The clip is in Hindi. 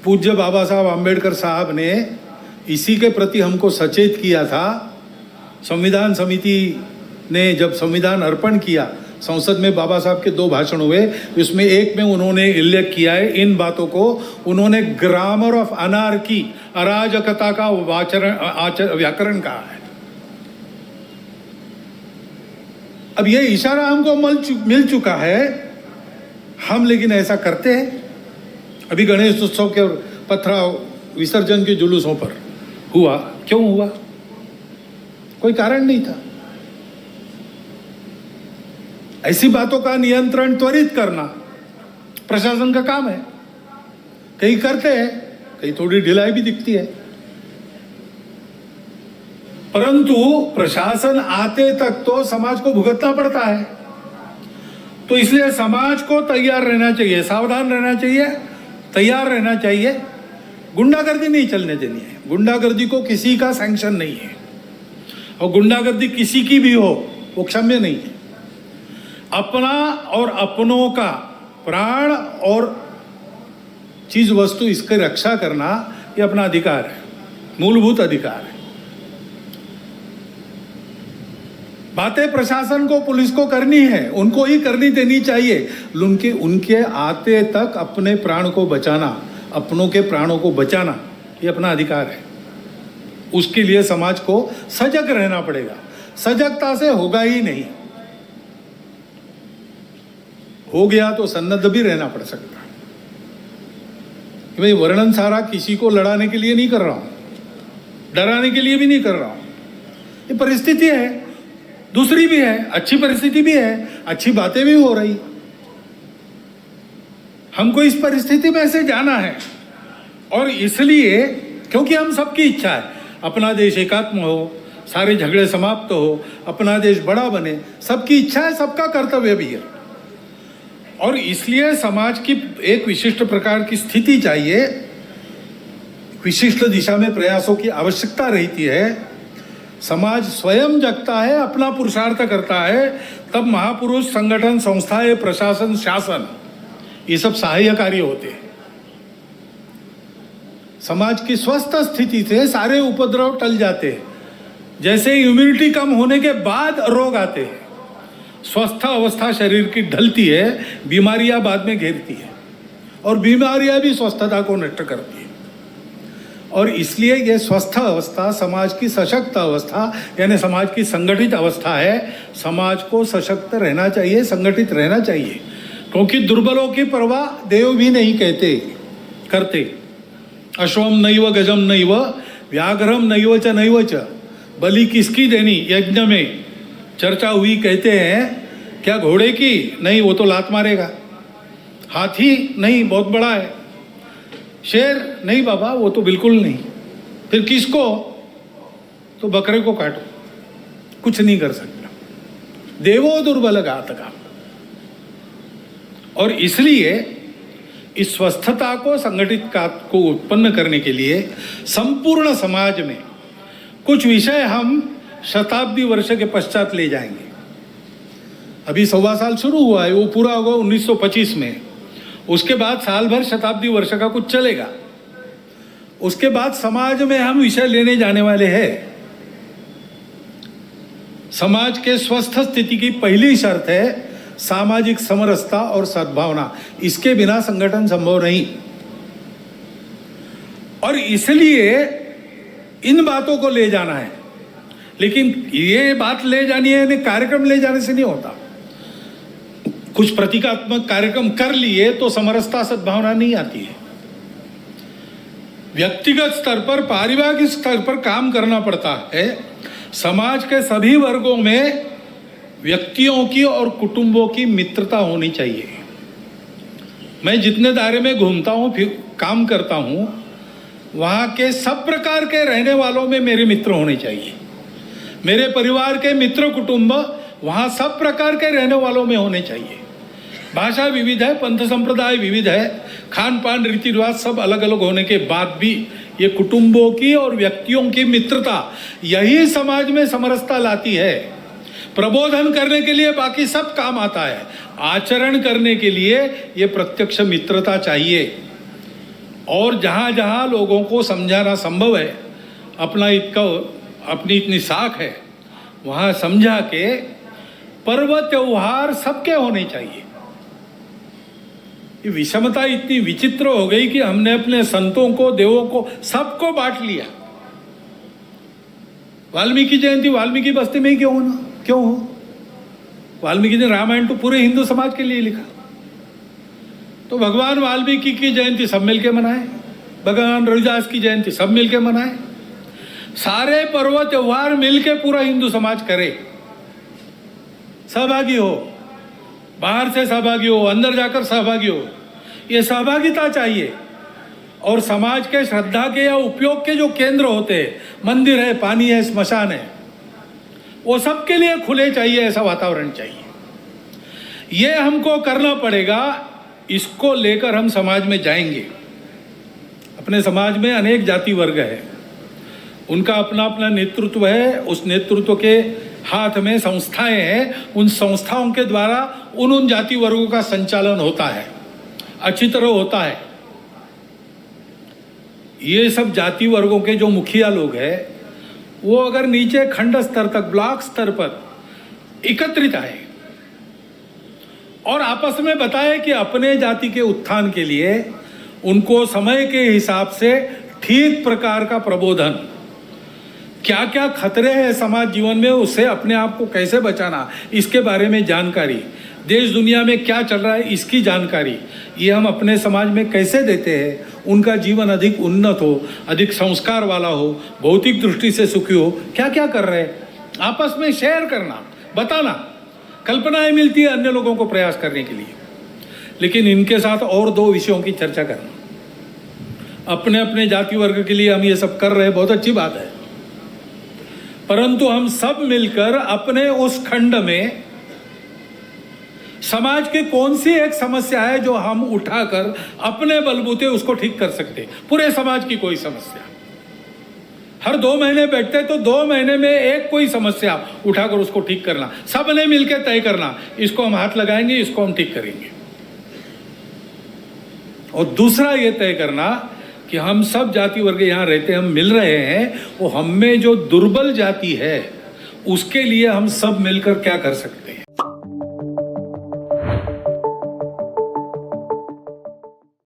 पूज्य बाबा साहब आम्बेडकर साहब ने इसी के प्रति हमको सचेत किया था। संविधान समिति ने जब संविधान अर्पण किया, संसद में बाबा साहब के 2 भाषण हुए, उसमें एक में उन्होंने उल्लेख किया है इन बातों को। उन्होंने ग्रामर ऑफ अनार्की, अराजकता का व्याकरण कहा है। अब ये इशारा हमको मिल चुका है, हम लेकिन ऐसा करते हैं। अभी गणेश उत्सव के पथराव विसर्जन के जुलूसों पर हुआ, क्यों हुआ? कोई कारण नहीं था। ऐसी बातों का नियंत्रण त्वरित करना प्रशासन का काम है। कहीं करते हैं, कहीं थोड़ी ढिलाई भी दिखती है, परंतु प्रशासन आते तक तो समाज को भुगतना पड़ता है। तो इसलिए समाज को तैयार रहना चाहिए, सावधान रहना चाहिए, तैयार रहना चाहिए। गुंडागर्दी नहीं चलने देनी है। गुंडागर्दी को किसी का सैंक्शन नहीं है, और गुंडागर्दी किसी की भी हो वो क्षम्य नहीं है। अपना और अपनों का प्राण और चीज वस्तु इसकी रक्षा करना ये अपना अधिकार है, मूलभूत अधिकार है। बातें प्रशासन को, पुलिस को करनी है, उनको ही करनी देनी चाहिए। उनके आते तक अपने प्राण को बचाना, अपनों के प्राणों को बचाना ये अपना अधिकार है। उसके लिए समाज को सजग रहना पड़ेगा। सजगता से होगा ही नहीं, हो गया तो सन्नद्ध भी रहना पड़ सकता है। भाई वर्णन सारा किसी को लड़ाने के लिए नहीं कर रहा हूं, डराने के लिए भी नहीं कर रहा हूं। ये परिस्थिति है, दूसरी भी है, अच्छी परिस्थिति भी है, अच्छी बातें भी हो रही। हमको इस परिस्थिति में से जाना है, और इसलिए क्योंकि हम सबकी इच्छा है अपना देश एकात्म हो, सारे झगड़े समाप्त हो, अपना देश बड़ा बने, सबकी इच्छा है, सबका कर्तव्य भी है। और इसलिए समाज की एक विशिष्ट प्रकार की स्थिति चाहिए, विशिष्ट दिशा में प्रयासों की आवश्यकता रहती है। समाज स्वयं जगता है, अपना पुरुषार्थ करता है, तब महापुरुष, संगठन, संस्थाएं, प्रशासन, शासन ये सब सहाय्य कार्य होते हैं। समाज की स्वस्थ स्थिति से सारे उपद्रव टल जाते हैं। जैसे इम्यूनिटी कम होने के बाद रोग आते हैं, स्वस्थ अवस्था शरीर की ढलती है, बीमारियां बाद में घेरती है, और बीमारियां भी स्वस्थता को नष्ट करती है। और इसलिए ये स्वस्थ अवस्था समाज की सशक्त अवस्था, यानी समाज की संगठित अवस्था है। समाज को सशक्त रहना चाहिए, संगठित रहना चाहिए, क्योंकि दुर्बलों की परवाह देव भी नहीं करते। अश्वम नैव गजम नैव व्याघ्रम नैव च बलि किसकी देनी यज्ञ में चर्चा हुई। कहते हैं क्या घोड़े की? नहीं, वो तो लात मारेगा। हाथी? नहीं, बहुत बड़ा है। शेर? नहीं बाबा, वो तो बिल्कुल नहीं। फिर किसको? तो बकरे को काटो, कुछ नहीं कर सकता। देवो दुर्बल घातका। और इसलिए इस स्वस्थता को, संगठित को उत्पन्न करने के लिए संपूर्ण समाज में कुछ विषय हम शताब्दी वर्ष के पश्चात ले जाएंगे। अभी 1.25 साल शुरू हुआ है, वो पूरा होगा 1925 में। उसके बाद साल भर शताब्दी वर्ष का कुछ चलेगा। उसके बाद समाज में हम विषय लेने जाने वाले हैं। समाज के स्वस्थ स्थिति की पहली शर्त है सामाजिक समरसता और सद्भावना। इसके बिना संगठन संभव नहीं। और इसलिए इन बातों को ले जाना है। लेकिन ये बात ले जानी है, कार्यक्रम ले जाने से नहीं होता। कुछ प्रतीकात्मक कार्यक्रम कर लिए तो समरसता, सद्भावना नहीं आती है। व्यक्तिगत स्तर पर, पारिवारिक स्तर पर काम करना पड़ता है। समाज के सभी वर्गों में व्यक्तियों की और कुटुंबों की मित्रता होनी चाहिए। मैं जितने दायरे में घूमता हूँ, फिर काम करता हूँ, वहाँ के सब प्रकार के रहने वालों में मेरे मित्र होने चाहिए। मेरे परिवार के मित्र कुटुंब वहाँ सब प्रकार के रहने वालों में होने चाहिए। भाषा विविध है, पंथ संप्रदाय विविध है, खान पान रीति रिवाज सब अलग अलग होने के बाद भी ये कुटुंबों की और व्यक्तियों की मित्रता, यही समाज में समरसता लाती है। प्रबोधन करने के लिए बाकी सब काम आता है, आचरण करने के लिए ये प्रत्यक्ष मित्रता चाहिए। और जहाँ जहाँ लोगों को समझाना संभव है, अपनी इतनी साख है, वहाँ समझा के पर्व त्योहार सबके होने चाहिए। ये विषमता इतनी विचित्र हो गई कि हमने अपने संतों को, देवों को, सबको बांट लिया। वाल्मीकि जयंती वाल्मीकि बस्ती में ही क्यों हो? वाल्मीकि ने रामायण तो पूरे हिंदू समाज के लिए लिखा, तो भगवान वाल्मीकि की जयंती सब मिलके मनाएं, भगवान रविदास की जयंती सब मिलके मनाएं, सारे पर्व त्योहार मिलके पूरा हिंदू समाज करे, सहभागी हो, बाहर से सहभागी हो, अंदर जाकर सहभागी हो। ये सहभागिता चाहिए। और समाज के श्रद्धा के या उपयोग के जो केंद्र होते हैं, मंदिर है, पानी है, स्मशान है, वो सबके लिए खुले चाहिए, ऐसा वातावरण चाहिए। ये हमको करना पड़ेगा। इसको लेकर हम समाज में जाएंगे। अपने समाज में अनेक जाति वर्ग है, उनका अपना अपना नेतृत्व है, उस नेतृत्व के हाथ में संस्थाएं हैं, उन संस्थाओं के द्वारा उन जाति वर्गों का संचालन होता है, अच्छी तरह होता है। ये सब जाति वर्गों के जो मुखिया लोग हैं, वो अगर नीचे खंड स्तर तक, ब्लॉक स्तर पर एकत्रित आए और आपस में बताए कि अपने जाति के उत्थान के लिए उनको समय के हिसाब से ठीक प्रकार का प्रबोधन, क्या क्या खतरे हैं समाज जीवन में, उससे अपने आप को कैसे बचाना, इसके बारे में जानकारी, देश दुनिया में क्या चल रहा है इसकी जानकारी, ये हम अपने समाज में कैसे देते हैं, उनका जीवन अधिक उन्नत हो, अधिक संस्कार वाला हो, भौतिक दृष्टि से सुखी हो, क्या क्या कर रहे हैं, आपस में शेयर करना, बताना, कल्पनाएं मिलती है अन्य लोगों को प्रयास करने के लिए। लेकिन इनके साथ और दो विषयों की चर्चा करना। अपने अपने जाति वर्ग के लिए हम ये सब कर रहे हैं, बहुत अच्छी बात है, परंतु हम सब मिलकर अपने उस खंड में समाज की कौन सी एक समस्या है जो हम उठाकर अपने बलबूते उसको ठीक कर सकते। पूरे समाज की कोई समस्या, हर 2 महीने बैठते तो 2 महीने में एक कोई समस्या उठाकर उसको ठीक करना, सबने मिलकर तय करना, इसको हम हाथ लगाएंगे, इसको हम ठीक करेंगे। और दूसरा ये तय करना कि हम सब जाति वर्ग यहाँ रहते हैं, हम मिल रहे हैं, वो हम में जो दुर्बल जाति है उसके लिए हम सब मिलकर क्या कर सकते हैं।